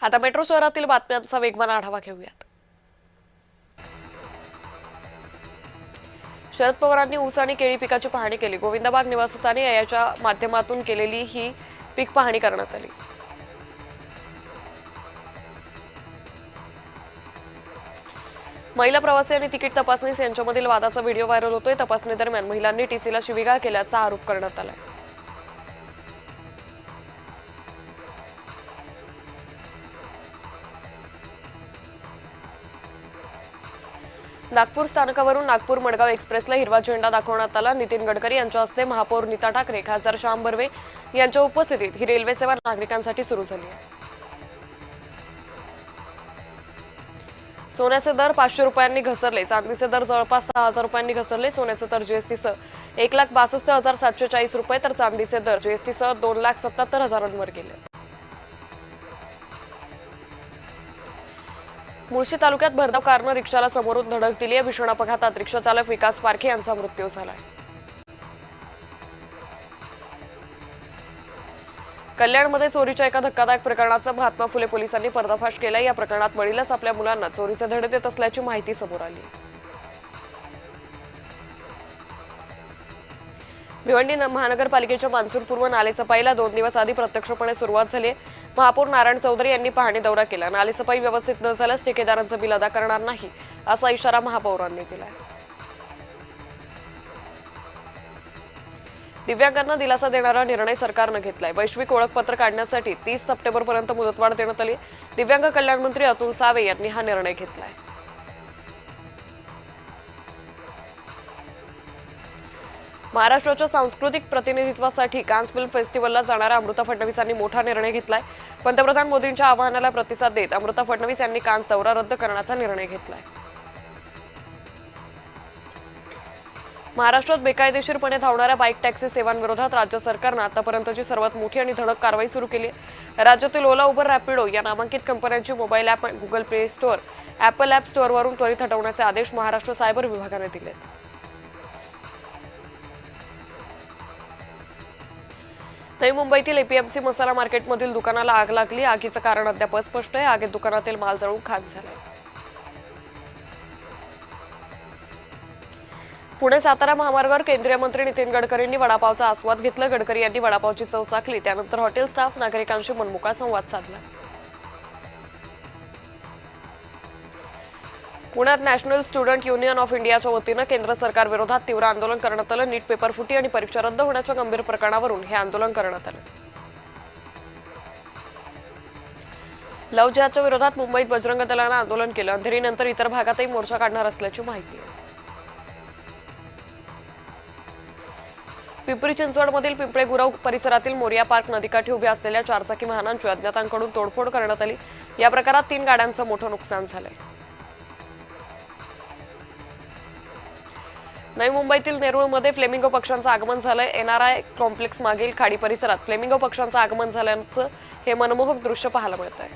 आता मेट्रो शहरातील बातम्यांचा वेगवान आढावा घेऊयात। शरद पवारांनी ऊस आणि केळी पिकाची पाहणी केली। गोविंदबाग निवासस्थानी याच्या माध्यमातून केलेली ही पीक पाहणी करण्यात आली। महिला प्रवासी आणि तिकीट तपासणी यांच्यामधील वादाचा व्हिडिओ व्हायरल होतोय। तपासणी दरम्यान महिलांनी टीसीला शिवीगाळ केल्याचा आरोप करण्यात आलाय। नागपूर स्थानकावरून नागपूर मडगाव एक्सप्रेसला हिरवा झेंडा दाखवण्यात आला। नितीन गडकरी यांच्या हस्ते महापौर नीता ठाकरे, खासदार श्याम बर्वे यांच्या उपस्थितीत ही रेल्वे सेवा नागरिकांसाठी सुरू झाली आहे। सोन्याचे दर 500 रुपयांनी घसरले। चांदीचे दर जवळपास 6000 रुपयांनी घसरले। सोन्याचे दर जीएसटीसह 1,62,740 रुपये तर चांदीचे दर जीएसटीसह 2,77,000 गेले। मुळशी तालुक्यात भरधाव कारनं रिक्षाला समोरून धडक दिली आहे। भीषण अपघातात रिक्षा चालक विकास पारखे यांचा मृत्यू झालाय। कल्याणमध्ये चोरीच्या एका धक्कादायक प्रकरणाचा महात्मा फुले पोलिसांनी पर्दाफाश केला। या प्रकरणात वडीलच आपल्या मुलांना चोरीचे धडे देत असल्याची माहिती समोर आली। भिवंडी महानगरपालिकेच्या मान्सूनपूर्व नालेसफाईला 2 दिवस आधी प्रत्यक्षपणे सुरुवात झाली। महापौर नारायण चौधरी यांनी पाहणी दौरा केला। नालेसफाई व्यवस्थित न झाल्यास ठेकेदारांचं बिल अदा करणार नाही असा इशारा महापौरांनी दिलाय। दिव्यांगांना दिलासा देणारा निर्णय सरकारनं घेतलाय। वैश्विक ओळखपत्र काढण्यासाठी 30 सप्टेंबरपर्यंत मुदतवाढ देण्यात आली। दिव्यांग कल्याण मंत्री अतुल सावे यांनी हा निर्णय घेतलाय। महाराष्ट्राच्या सांस्कृतिक प्रतिनिधित्वासाठी कान्स फिल्म फेस्टिव्हलला जाणाऱ्या अमृता फडणवीसांनी मोठा निर्णय घेतलाय। पंतप्रधान मोदींच्या आवाहनाला प्रतिसाद देत अमृता फडणवीस यांनी कान्स दौरा रद्द करण्याचा निर्णय घेतलाय। महाराष्ट्रात बेकायदेशीरपणे धावणाऱ्या बाईक टॅक्सी सेवांविरोधात राज्य सरकारनं आतापर्यंतची सर्वात मोठी आणि धडक कारवाई सुरू केली आहे। राज्यातील ओला, उबर, रॅपिडो या नामांकित कंपन्यांची mobile app Google Play store, Apple app स्टोअरवरून त्वरित हटवण्याचे आदेश महाराष्ट्र सायबर विभागाने दिलेत। नवी मुंबईतील एपीएमसी मसाला मार्केटमधील दुकानाला आग लागली। आगीचं कारण अद्याप अस्पष्ट आहे। आगीत दुकानातील माल जळून खाक झालाय। पुणे सातारा महामार्गावर केंद्रीय मंत्री नितीन गडकरींनी वडापावचा आस्वाद घेतला। गडकरी यांनी वडापावची चव चाखली। त्यानंतर हॉटेल स्टाफ नागरिकांशी मनमोकळा संवाद साधला। पुण्यात नॅशनल स्टुडंट युनियन ऑफ इंडियाच्या वतीनं केंद्र सरकार विरोधात तीव्र आंदोलन करण्यात आलं। नीट पेपर फुटी आणि परीक्षा रद्द होण्याच्या गंभीर प्रकरणावरून हे आंदोलन करण्यात आलं। लव्ह जिहादच्या विरोधात मुंबईत बजरंग दलानं आंदोलन केलं। अंधेरीनंतर इतर भागातही मोर्चा काढणार असल्याची माहिती आहे। पिंपरी चिंचवडमधील पिंपळे गुरव परिसरातील मोरिया पार्क नदीकाठी उभ्या असलेल्या 4 चाकी वाहनांची अज्ञातांकडून तोडफोड करण्यात आली। या प्रकारात 3 गाड्यांचं मोठं नुकसान झालंय। नवी मुंबईतील नेरुळमध्ये फ्लेमिंगो पक्ष्यांचं आगमन झालंय। एनआरआय कॉम्प्लेक्स मागील खाडी परिसरात फ्लेमिंगो पक्ष्यांचं आगमन झाल्याचं हे मनमोहक दृश्य पाहायला मिळतंय।